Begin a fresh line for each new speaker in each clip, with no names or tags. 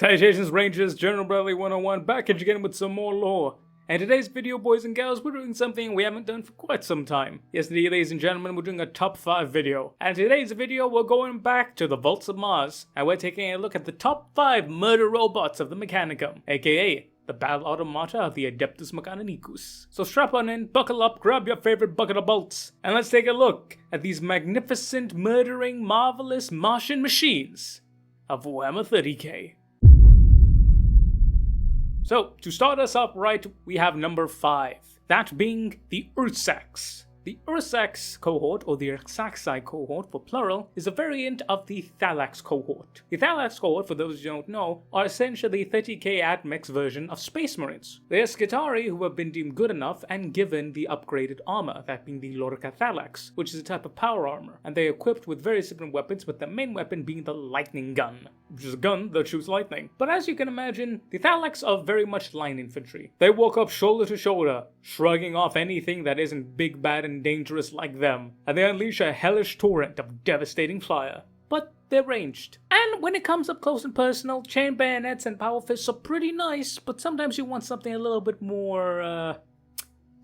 Salutations Rangers, General Bradley 101 back at you again with some more lore. And today's video, boys and girls, we're doing something we haven't done for quite some time. Yesterday, ladies and gentlemen, we're doing a top 5 video. And today's video, we're going back to the Vaults of Mars, and we're taking a look at the top 5 murder robots of the Mechanicum, aka the Battle Automata of the Adeptus Mechanicus. So strap on in, buckle up, grab your favorite bucket of bolts, and let's take a look at these magnificent, murdering, marvelous Martian machines of Warhammer 40k. So, to start us off right, we have number 5, that being the Ursax. The Ursax cohort, or the Ursaxi cohort for plural, is a variant of the Thalax cohort. The Thalax cohort, for those who don't know, are essentially the 30k Admech version of Space Marines. They are Skitarii who have been deemed good enough and given the upgraded armor, that being the Lorica Thalax, which is a type of power armor, and they are equipped with various different weapons, with the main weapon being the lightning gun, which is a gun that shoots lightning. But as you can imagine, the Thalax are very much line infantry. They walk up shoulder to shoulder, shrugging off anything that isn't big, bad, and dangerous like them, and they unleash a hellish torrent of devastating fire. But they're ranged. And when it comes up close and personal, chain bayonets and power fists are pretty nice, but sometimes you want something a little bit more,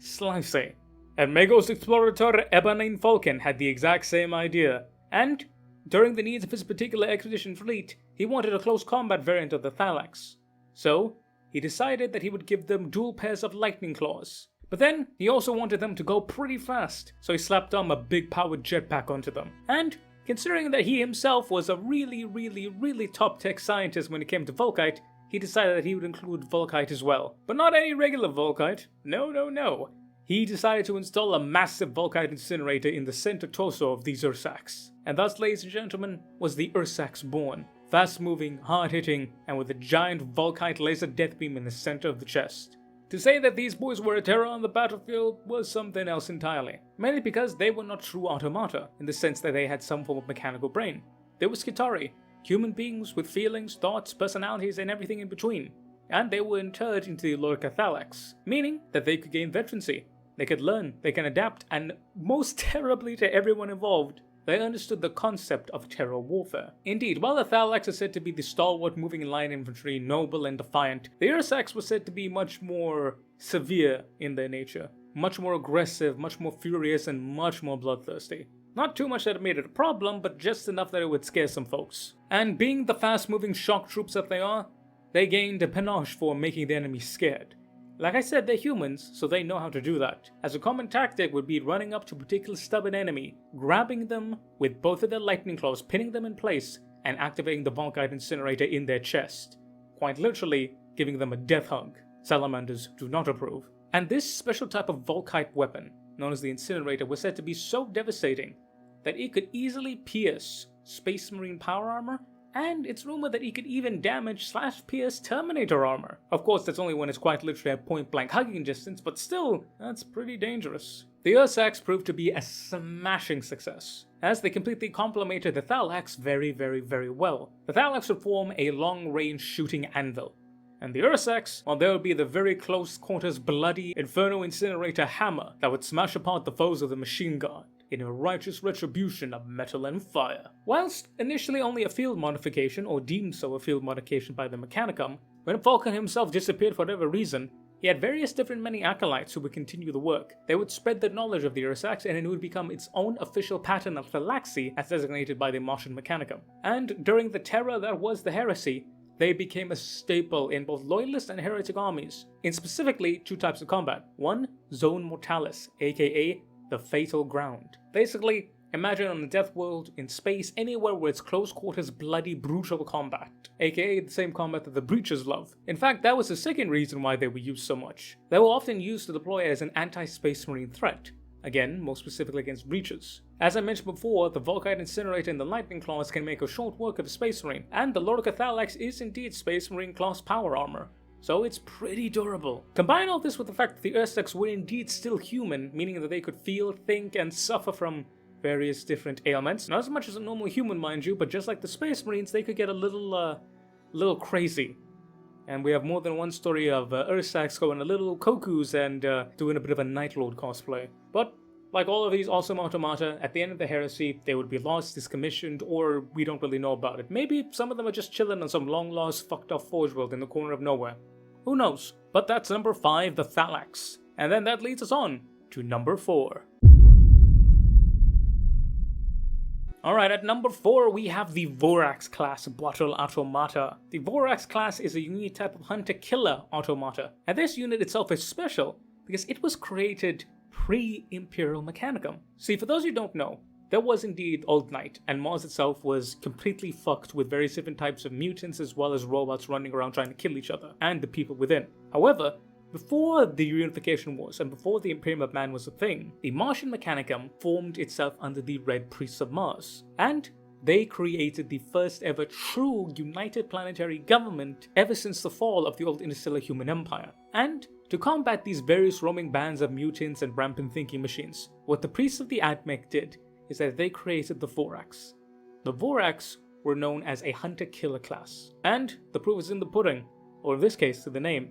slicey. And Magos Explorator Ebanine Falcon had the exact same idea, and during the needs of his particular expedition fleet, he wanted a close combat variant of the Thalax. So, he decided that he would give them dual pairs of lightning claws. But then, he also wanted them to go pretty fast, so he slapped on a big powered jetpack onto them. And, considering that he himself was a really top tech scientist when it came to Volkite, he decided that he would include Volkite as well. But not any regular Volkite, no. He decided to install a massive Volkite incinerator in the center torso of these Ursax. And thus, ladies and gentlemen, was the Ursax born. Fast moving, hard hitting, and with a giant Volkite laser death beam in the center of the chest. To say that these boys were a terror on the battlefield was something else entirely, mainly because they were not true automata, in the sense that they had some form of mechanical brain. They were Skitarii, human beings with feelings, thoughts, personalities, and everything in between, and they were interred into the Lorica Thalax, meaning that they could gain veterancy, they could learn, they can adapt, and most terribly to everyone involved, they understood the concept of terror warfare. Indeed, while the Thalax are said to be the stalwart moving line infantry, noble and defiant, the Ursax were said to be much more severe in their nature, much more aggressive, much more furious, and much more bloodthirsty. Not too much that it made it a problem, but just enough that it would scare some folks. And being the fast-moving shock troops that they are, they gained a panache for making the enemy scared. Like I said, they're humans, so they know how to do that. As a common tactic would be running up to a particular stubborn enemy, grabbing them with both of their lightning claws, pinning them in place, and activating the Volkite incinerator in their chest. Quite literally, giving them a death hug. Salamanders do not approve. And this special type of Volkite weapon, known as the incinerator, was said to be so devastating that it could easily pierce Space Marine power armor, and it's rumored that he could even damage/pierce Terminator armor. Of course, that's only when it's quite literally at point-blank hugging distance, but still, that's pretty dangerous. The Ursax proved to be a smashing success, as they completely complemented the Thalax very well. The Thalax would form a long-range shooting anvil, and the Ursax, well, there would be the very close-quarters bloody Inferno Incinerator hammer that would smash apart the foes of the machine guard in a righteous retribution of metal and fire. Whilst initially only a field modification, or deemed so a field modification by the Mechanicum, when Falcon himself disappeared for whatever reason, he had various different many acolytes who would continue the work. They would spread the knowledge of the Ursax, and it would become its own official pattern of Thalaxy as designated by the Martian Mechanicum. And during the terror that was the heresy, they became a staple in both loyalist and heretic armies, in specifically 2 types of combat. One, Zone Mortalis, aka the Fatal Ground. Basically, imagine on the Death World, in space, anywhere where it's close quarters, bloody, brutal combat, aka the same combat that the Breachers love. In fact, that was the second reason why they were used so much. They were often used to deploy as an anti-Space Marine threat, again, more specifically against Breachers. As I mentioned before, the Volkite Incinerator and the Lightning Claws can make a short work of a Space Marine, and the Lorica Thalax is indeed Space Marine class power armor, so it's pretty durable. Combine all this with the fact that the Ursax were indeed still human, meaning that they could feel, think, and suffer from various different ailments. Not as much as a normal human, mind you, but just like the Space Marines, they could get a little crazy. And we have more than one story of Ursax going a little cuckoos and doing a bit of a Night Lord cosplay. But Like all of these awesome automata, at the end of the heresy, they would be lost, discommissioned, or we don't really know about it. Maybe some of them are just chilling on some long-lost, fucked-up ForgeWorld in the corner of nowhere. Who knows? But that's number 5, the Thalax. And then that leads us on to number 4. Alright, at number 4 we have the Vorax class Battle Automata. The Vorax class is a unique type of hunter-killer automata, and this unit itself is special because it was created pre-Imperial Mechanicum. See, for those who don't know, there was indeed Old Knight, and Mars itself was completely fucked with various different types of mutants as well as robots running around trying to kill each other, and the people within. However, before the Reunification Wars and before the Imperium of Man was a thing, the Martian Mechanicum formed itself under the Red Priests of Mars, and they created the first ever true united planetary government ever since the fall of the old interstellar human empire. And to combat these various roaming bands of mutants and rampant thinking machines, what the priests of the Admech did is that they created the Vorax. The Vorax were known as a hunter-killer class, and the proof is in the pudding, or in this case, to the name.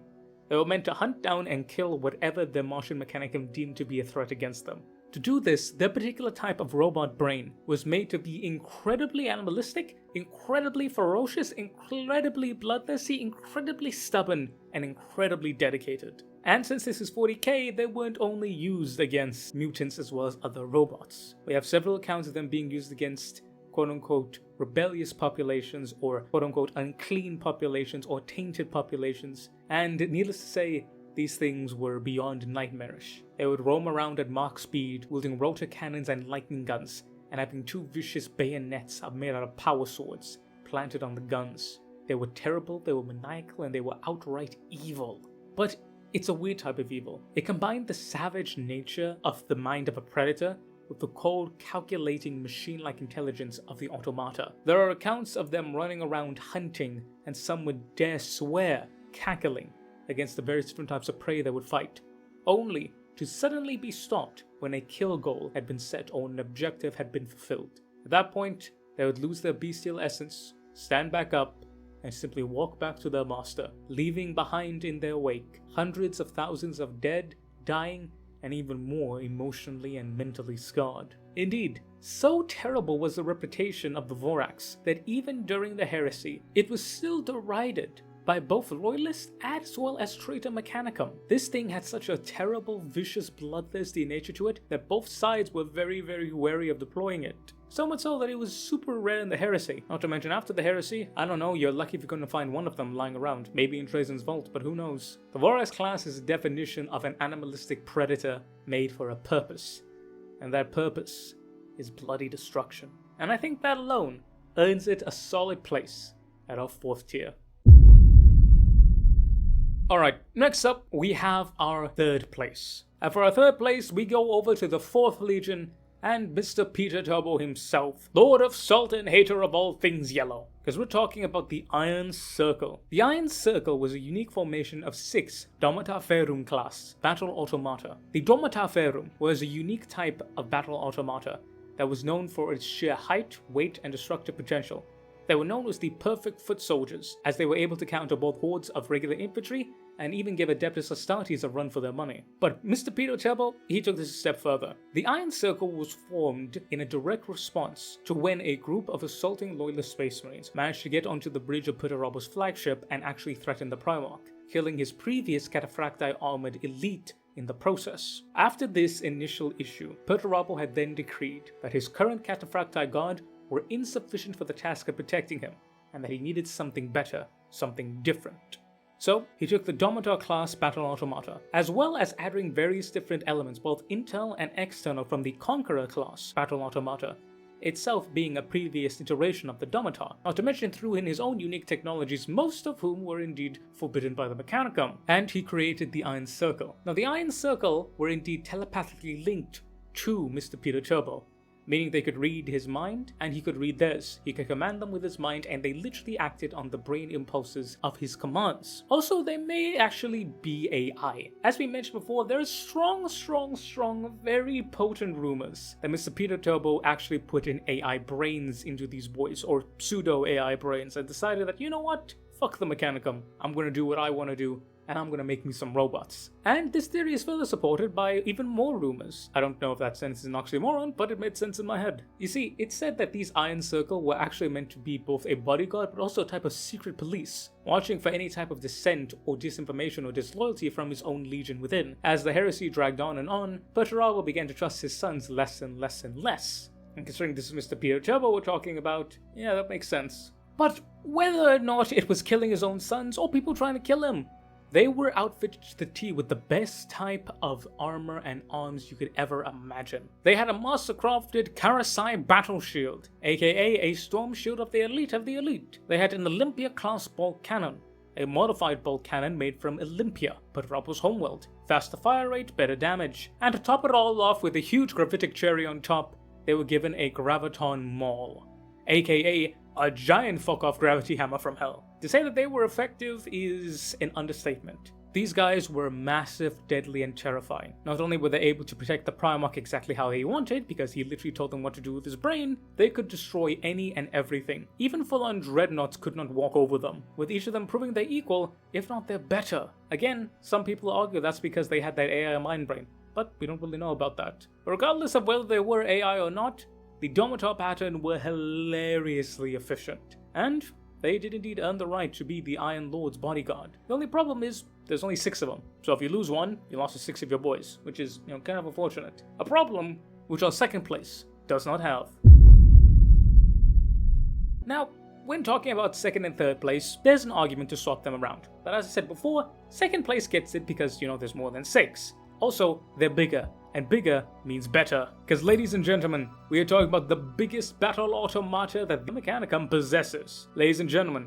They were meant to hunt down and kill whatever their Martian Mechanicum deemed to be a threat against them. To do this, their particular type of robot brain was made to be incredibly animalistic, incredibly ferocious, incredibly bloodthirsty, incredibly stubborn, and incredibly dedicated. And since this is 40k, they weren't only used against mutants as well as other robots. We have several accounts of them being used against quote-unquote rebellious populations or quote-unquote unclean populations or tainted populations, and needless to say, these things were beyond nightmarish. They would roam around at Mach speed, wielding rotor cannons and lightning guns, and having 2 vicious bayonets made out of power swords planted on the guns. They were terrible, they were maniacal, and they were outright evil. But it's a weird type of evil. It combined the savage nature of the mind of a predator with the cold, calculating, machine-like intelligence of the automata. There are accounts of them running around hunting, and some would dare swear, cackling, against the various different types of prey they would fight, only to suddenly be stopped when a kill goal had been set or an objective had been fulfilled. At that point, they would lose their bestial essence, stand back up, and simply walk back to their master, leaving behind in their wake hundreds of thousands of dead, dying, and even more emotionally and mentally scarred. Indeed, so terrible was the reputation of the Vorax that even during the heresy, it was still derided by both loyalists as well as traitor Mechanicum. This thing had such a terrible, vicious, bloodthirsty nature to it that both sides were very, very wary of deploying it. So much so that it was super rare in the heresy. Not to mention after the heresy, I don't know, you're lucky if you're going to find one of them lying around. Maybe in Trajan's vault, but who knows. The Vorax class is a definition of an animalistic predator made for a purpose. And that purpose is bloody destruction. And I think that alone earns it a solid place at our 4th tier. Alright, next up we have our 3rd place. And for our 3rd place, we go over to the 4th Legion and Mr. Peter Turbo himself, Lord of Salt and hater of all things yellow. Because we're talking about the Iron Circle. The Iron Circle was a unique formation of 6 Domata Ferrum class battle automata. The Domata Ferrum was a unique type of battle automata that was known for its sheer height, weight, and destructive potential. They were known as the perfect foot soldiers, as they were able to counter both hordes of regular infantry and even give Adeptus Astartes a run for their money. But Mr. Peter Turbo, he took this a step further. The Iron Circle was formed in a direct response to when a group of assaulting loyalist space marines managed to get onto the bridge of Peter flagship and actually threaten the Primarch, killing his previous Cataphracti armored elite in the process. After this initial issue, Perturabo had then decreed that his current Cataphracti guard were insufficient for the task of protecting him, and that he needed something better, something different. So he took the Domitar class battle automata, as well as adding various different elements, both internal and external, from the Conqueror class battle automata, itself being a previous iteration of the Domitar, not to mention threw in his own unique technologies, most of whom were indeed forbidden by the Mechanicum, and he created the Iron Circle. Now the Iron Circle were indeed telepathically linked to Mr. Peter Turbo, meaning they could read his mind and he could read theirs. He could command them with his mind and they literally acted on the brain impulses of his commands. Also, they may actually be AI. As we mentioned before, there are strong, very potent rumors that Mr. Peter Turbo actually put in AI brains into these boys, or pseudo AI brains, and decided that, you know what? Fuck the Mechanicum. I'm gonna do what I wanna do, and I'm gonna make me some robots. And this theory is further supported by even more rumors. I don't know if that sense is an oxymoron, but it made sense in my head. You see, it's said that these Iron Circle were actually meant to be both a bodyguard but also a type of secret police, watching for any type of dissent or disinformation or disloyalty from his own legion within. As the heresy dragged on, Perturawa began to trust his sons less and less and less. And considering this is Mr. Peter Turbo we're talking about, yeah, that makes sense. But whether or not it was killing his own sons or people trying to kill him, they were outfitted to the T with the best type of armor and arms you could ever imagine. They had a master-crafted Karasai battle shield, aka a storm shield of the elite. They had an Olympia-class bolt cannon, a modified bolt cannon made from Olympia, Perturawa's homeworld, faster fire rate, better damage, and to top it all off with a huge gravitic cherry on top, they were given a Graviton Maul, aka a giant fuck-off gravity hammer from hell. To say that they were effective is an understatement. These guys were massive, deadly, and terrifying. Not only were they able to protect the Primarch exactly how he wanted, because he literally told them what to do with his brain, they could destroy any and everything. Even full-on dreadnoughts could not walk over them, with each of them proving they're equal, if not they're better. Again, some people argue that's because they had that AI mind brain, but we don't really know about that. Regardless of whether they were AI or not, the Domitar pattern were hilariously efficient, and they did indeed earn the right to be the Iron Lord's bodyguard. The only problem is, there's only 6 of them, so if you lose one, you lost 6 of your boys, which is, kind of unfortunate. A problem which our second place does not have. Now, when talking about second and third place, there's an argument to swap them around, but as I said before, second place gets it because, there's more than 6. Also, they're bigger, and bigger means better. Because ladies and gentlemen, we are talking about the biggest battle automata that the Mechanicum possesses. Ladies and gentlemen,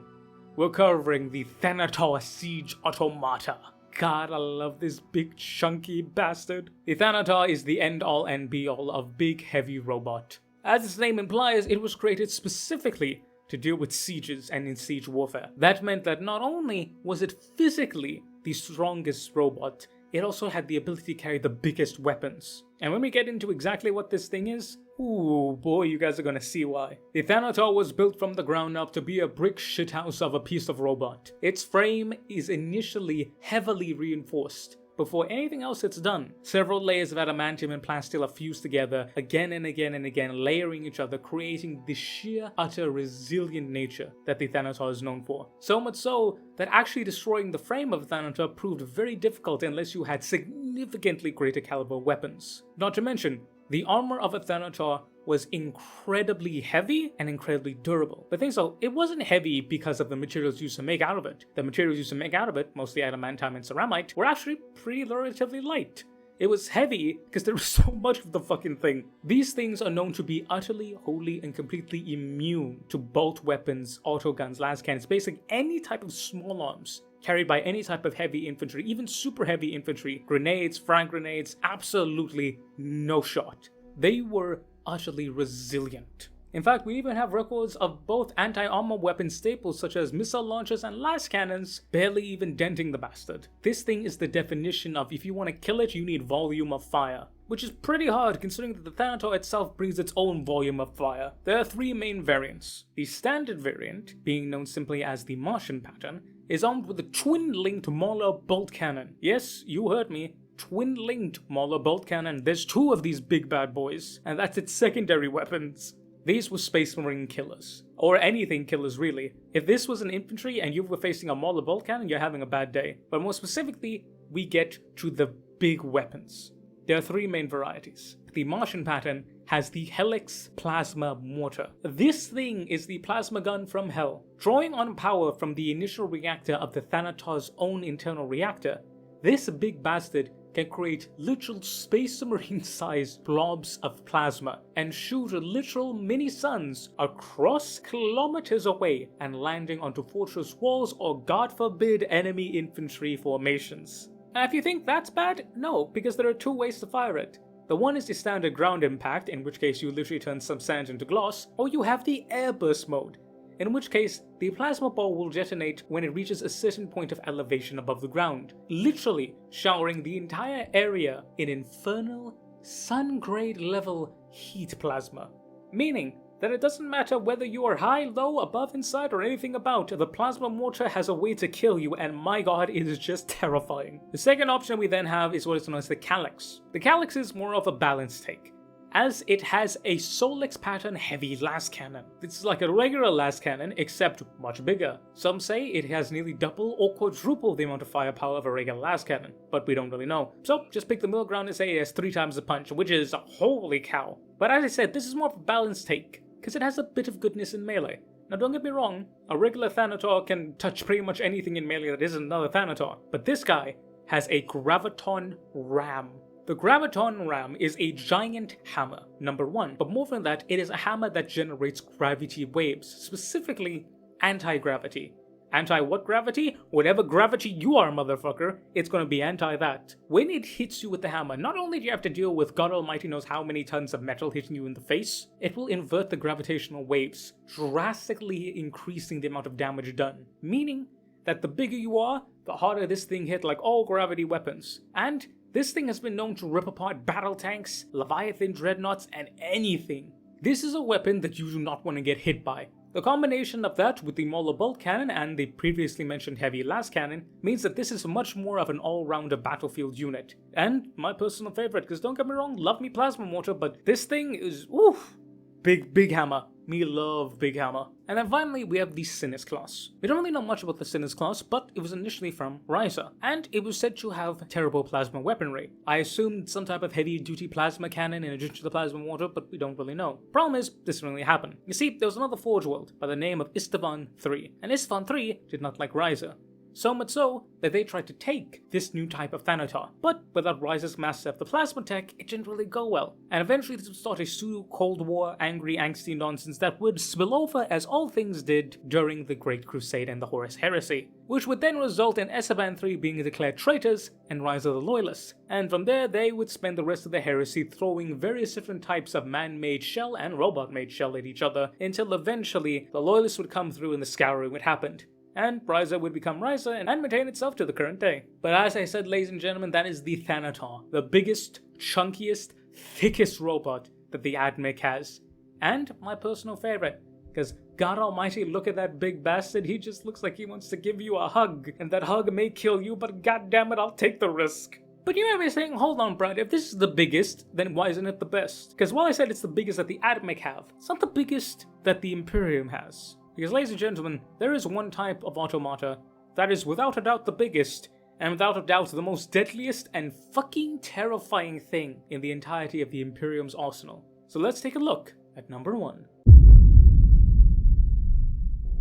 we're covering the Thanatar Siege Automata. God, I love this big chunky bastard. The Thanatar is the end-all and be-all of big heavy robot. As its name implies, it was created specifically to deal with sieges and in siege warfare. That meant that not only was it physically the strongest robot, it also had the ability to carry the biggest weapons. And when we get into exactly what this thing is, ooh boy, you guys are gonna see why. The Thanatar was built from the ground up to be a brick shithouse of a piece of robot. Its frame is initially heavily reinforced. Before anything else is done, several layers of adamantium and plasteel are fused together again and again and again, layering each other, creating the sheer, utter, resilient nature that the Thanatar is known for. So much so that actually destroying the frame of the Thanatar proved very difficult unless you had significantly greater caliber weapons. Not to mention, the armor of a Thanatar was incredibly heavy and incredibly durable. The thing so, it wasn't heavy because of the materials used to make out of it. The materials used to make out of it, mostly adamantine and ceramite, were actually pretty relatively light. It was heavy because there was so much of the fucking thing. These things are known to be utterly, wholly, and completely immune to bolt weapons, autoguns, las cannons, basically any type of small arms carried by any type of heavy infantry, even super heavy infantry, grenades, frag grenades, absolutely no shot. They were utterly resilient. In fact, we even have records of both anti-armor weapon staples such as missile launchers and las cannons barely even denting the bastard. This thing is the definition of if you want to kill it, you need volume of fire. Which is pretty hard considering that the Thanatar itself brings its own volume of fire. There are 3 main variants. The standard variant, being known simply as the Martian pattern, is armed with a twin-linked Mauler bolt cannon. Yes, you heard me. Twin-linked Mauler bolt cannon. There's 2 of these big bad boys, and that's its secondary weapons. These were Space Marine killers. Or anything killers, really. If this was an infantry and you were facing a Mauler bolt cannon, you're having a bad day. But more specifically, we get to the big weapons. There are 3 main varieties. The Martian pattern has the Helix Plasma Mortar. This thing is the plasma gun from hell. Drawing on power from the initial reactor of the Thanatar's own internal reactor, this big bastard can create literal Space Marine-sized blobs of plasma and shoot literal mini-suns across kilometers away and landing onto fortress walls or, God forbid, enemy infantry formations. And if you think that's bad, no, because there are 2 ways to fire it. The one is the standard ground impact, in which case you literally turn some sand into glass, or you have the airburst mode, in which case the plasma ball will detonate when it reaches a certain point of elevation above the ground, literally showering the entire area in infernal, sun-grade level heat plasma. Meaning that it doesn't matter whether you are high, low, above, inside, or anything about, the plasma mortar has a way to kill you, and my god, it is just terrifying. The second option we then have is what is known as the Calyx. The Calyx is more of a balanced take, as it has a Solex pattern heavy las cannon. This is like a regular las cannon, except much bigger. Some say it has nearly double or quadruple the amount of firepower of a regular las cannon, but we don't really know. So just pick the middle ground and say it has 3 times the punch, which is holy cow. But as I said, this is more of a balanced take, because it has a bit of goodness in melee. Now don't get me wrong, a regular Thanator can touch pretty much anything in melee that isn't another Thanator, but this guy has a Graviton Ram. The Graviton Ram is a giant hammer, number 1, but more than that, it is a hammer that generates gravity waves, specifically anti-gravity. Anti-what gravity? Whatever gravity you are, motherfucker, it's gonna be anti-that. When it hits you with the hammer, not only do you have to deal with God Almighty knows how many tons of metal hitting you in the face, it will invert the gravitational waves, drastically increasing the amount of damage done. Meaning that the bigger you are, the harder this thing hit, like all gravity weapons. And this thing has been known to rip apart battle tanks, Leviathan dreadnoughts, and anything. This is a weapon that you do not want to get hit by. The combination of that with the Mauler bolt cannon and the previously mentioned heavy las cannon means that this is much more of an all-rounder battlefield unit. And my personal favorite, because don't get me wrong, love me plasma mortar, but this thing is, oof, big hammer. Me love big hammer. And then finally we have the Sinis class. We don't really know much about the Sinis class, but it was initially from Ryza, and it was said to have terrible plasma weaponry. I assumed some type of heavy duty plasma cannon in addition to the plasma mortar, but we don't really know. Problem is, this didn't really happen. You see, there was another ForgeWorld by the name of Istvan III, and Istvan III did not like Ryza. So much so that they tried to take this new type of Thanator, but without Ryza's master of the plasma tech, it didn't really go well. And eventually this would start a pseudo-Cold War, angry, angsty nonsense that would spill over as all things did during the Great Crusade and the Horus Heresy, which would then result in Esteban III being declared traitors and Ryza the Loyalists. And from there they would spend the rest of the heresy throwing various different types of man-made shell and robot-made shell at each other, until eventually the Loyalists would come through and the scouring would happen. And Ryza would become Ryza and maintain itself to the current day. But as I said, ladies and gentlemen, that is the Thanator, the biggest, chunkiest, thickest robot that the AdMech has. And my personal favorite, because God Almighty, look at that big bastard, he just looks like he wants to give you a hug, and that hug may kill you, but goddammit, I'll take the risk. But you may be saying, hold on, Brad, if this is the biggest, then why isn't it the best? Because while I said it's the biggest that the AdMech have, it's not the biggest that the Imperium has. Because, ladies and gentlemen, there is one type of automata that is without a doubt the biggest, and without a doubt the most deadliest and fucking terrifying thing in the entirety of the Imperium's arsenal. So let's take a look at number 1.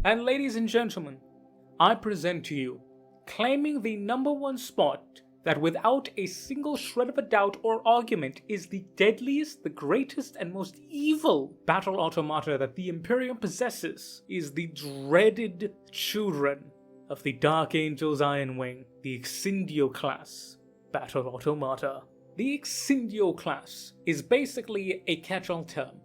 And ladies and gentlemen, I present to you, claiming the number 1 spot, that without a single shred of a doubt or argument is the deadliest, the greatest, and most evil battle automata that the Imperium possesses, is the dreaded children of the Dark Angel's Iron Wing, the Exindio class battle automata. The Exindio class is basically a catch-all term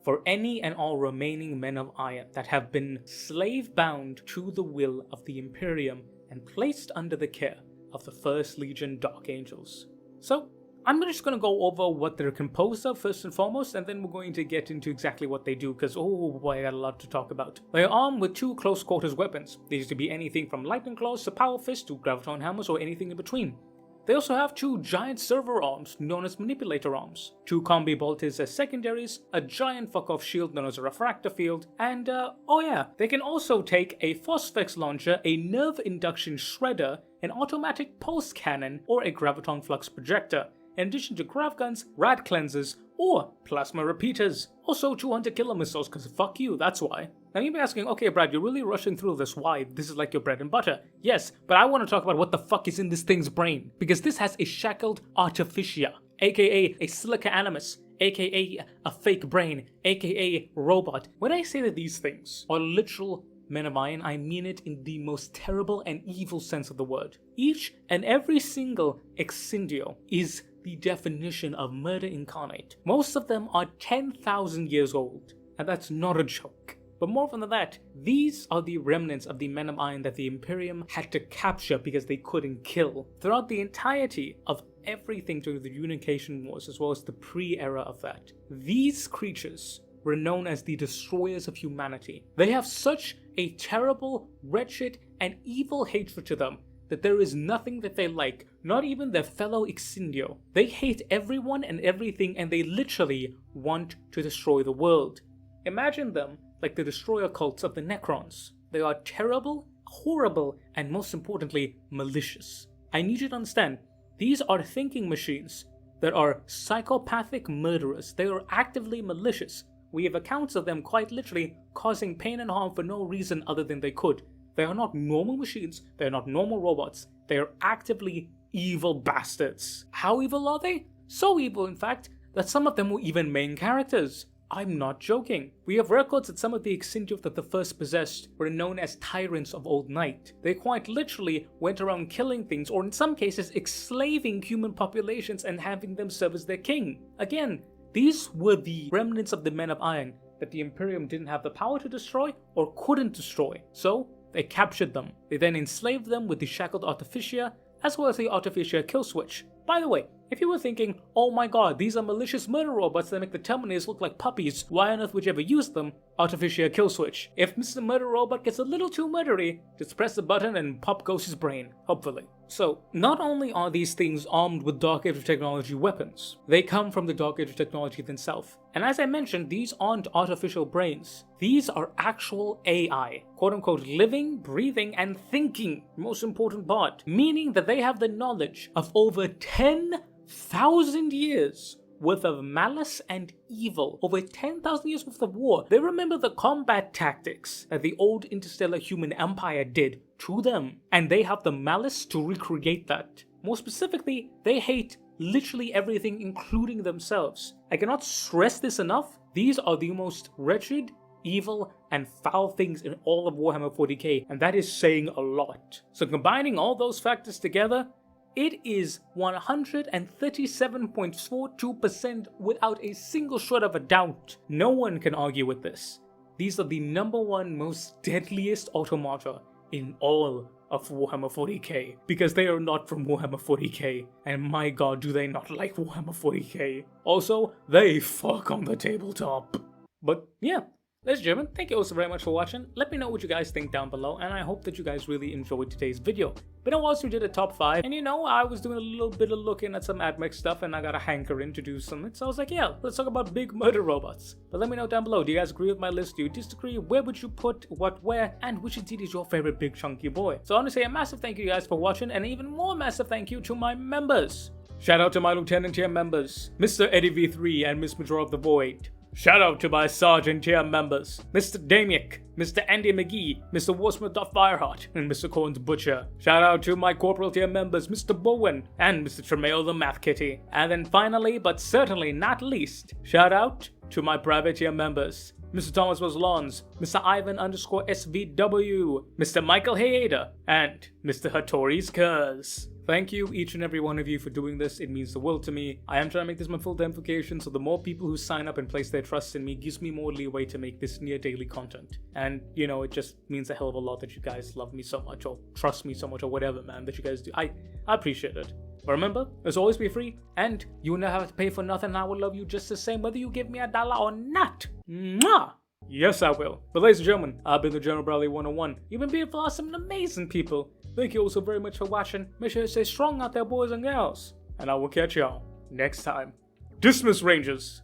for any and all remaining men of iron that have been slave-bound to the will of the Imperium and placed under the care of the First Legion Dark Angels. So, I'm just going to go over what they're composed of first and foremost, and then we're going to get into exactly what they do, because oh boy, I got a lot to talk about. They are armed with 2 close quarters weapons. These could be anything from lightning claws to power fists to graviton hammers or anything in between. They also have 2 giant server arms known as manipulator arms, 2 combi bolters as secondaries, a giant fuck-off shield known as a refractor field, and oh yeah, they can also take a phosphex launcher, a nerve induction shredder, an automatic pulse cannon, or a graviton flux projector, in addition to grav guns, rad cleansers, or plasma repeaters. Also 200 killer missiles, cause fuck you, that's why. Now you may be asking, okay Brad, you're really rushing through this, why? This is like your bread and butter. Yes, but I want to talk about what the fuck is in this thing's brain, because this has a shackled artificia, aka a silica animus, aka a fake brain, aka robot. When I say that these things are literal men of iron, I mean it in the most terrible and evil sense of the word. Each and every single Exindio is the definition of murder incarnate. Most of them are 10,000 years old, and that's not a joke. But more than that, these are the remnants of the men of iron that the Imperium had to capture because they couldn't kill throughout the entirety of everything during the Unification Wars, as well as the pre-era of that. These creatures were known as the destroyers of humanity. They have such a terrible, wretched, and evil hatred to them that there is nothing that they like, not even their fellow Exindio. They hate everyone and everything, and they literally want to destroy the world. Imagine them like the destroyer cults of the Necrons. They are terrible, horrible, and most importantly, malicious. I need you to understand, these are thinking machines that are psychopathic murderers. They are actively malicious. We have accounts of them quite literally causing pain and harm for no reason other than they could. They are not normal machines, they are not normal robots, they are actively evil bastards. How evil are they? So evil, in fact, that some of them were even main characters. I'm not joking. We have records that some of the Exindio that the first possessed were known as tyrants of old night. They quite literally went around killing things, or in some cases enslaving human populations and having them serve as their king. Again, these were the remnants of the Men of Iron that the Imperium didn't have the power to destroy or couldn't destroy. So they captured them. They then enslaved them with the shackled Artificia as well as the Artificia kill switch. By the way, if you were thinking, oh my god, these are malicious murder robots that make the Terminators look like puppies, why on earth would you ever use them? Artificia kill switch. If Mr. Murder Robot gets a little too murdery, just press the button and pop goes his brain, hopefully. So, not only are these things armed with Dark Age of Technology weapons, they come from the Dark Age of Technology themselves. And as I mentioned, these aren't artificial brains. These are actual AI, quote-unquote living, breathing, and thinking, most important part, meaning that they have the knowledge of over 10,000 years worth of malice and evil, over 10,000 years worth of war. They remember the combat tactics that the old interstellar human empire did to them, and they have the malice to recreate that. More specifically, they hate literally everything, including themselves. I cannot stress this enough. These are the most wretched, evil, and foul things in all of Warhammer 40k, and that is saying a lot. So combining all those factors together, it is 137.42% without a single shred of a doubt. No one can argue with this. These are the #1 most deadliest automata in all of Warhammer 40k, because they are not from Warhammer 40k, and my god do they not like Warhammer 40k. Also, they fuck on the tabletop. But yeah, ladies and gentlemen, thank you all so very much for watching. Let me know what you guys think down below, and I hope that you guys really enjoyed today's video. But I also did a top 5, and I was doing a little bit of looking at some AdMech stuff, and I got a hankering to do something, so I was like, yeah, let's talk about big murder robots. But let me know down below, do you guys agree with my list? Do you disagree? Where would you put what where? And which indeed is your favorite big chunky boy? So I want to say a massive thank you guys for watching, and an even more massive thank you to my members. Shout out to my Lieutenant tier members, Mr. Eddie V3 and Miss Major of the Void. Shout out to my Sergeant tier members, Mr. Damiak, Mr. Andy McGee, Mr. Warsmith.Fireheart, and Mr. Corn's Butcher. Shout out to my Corporal tier members, Mr. Bowen, and Mr. Tremail the Math Kitty. And then finally, but certainly not least, shout out to my Private tier members, Mr. Thomas Waslons, Mr. Ivan_SVW, Mr. Michael Hayeda, and Mr. Hattori's Cuz. Thank you, each and every one of you, for doing this. It means the world to me. I am trying to make this my full-time vocation, so the more people who sign up and place their trust in me gives me more leeway to make this near daily content. And, it just means a hell of a lot that you guys love me so much, or trust me so much, or whatever, man, that you guys do. I appreciate it. But remember, as always, be free, and you will never have to pay for nothing. I will love you just the same, whether you give me $1 or not. Mwah! Yes, I will. But ladies and gentlemen, I've been the General Bradley 101. You've been beautiful, awesome, and amazing people. Thank you all so very much for watching. Make sure you stay strong out there, boys and gals. And I will catch y'all next time. Dismiss, Rangers.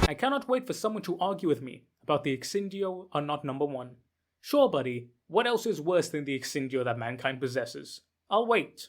I cannot wait for someone to argue with me about the Exindio are not #1. Sure, buddy, what else is worse than the Exindio that mankind possesses? I'll wait.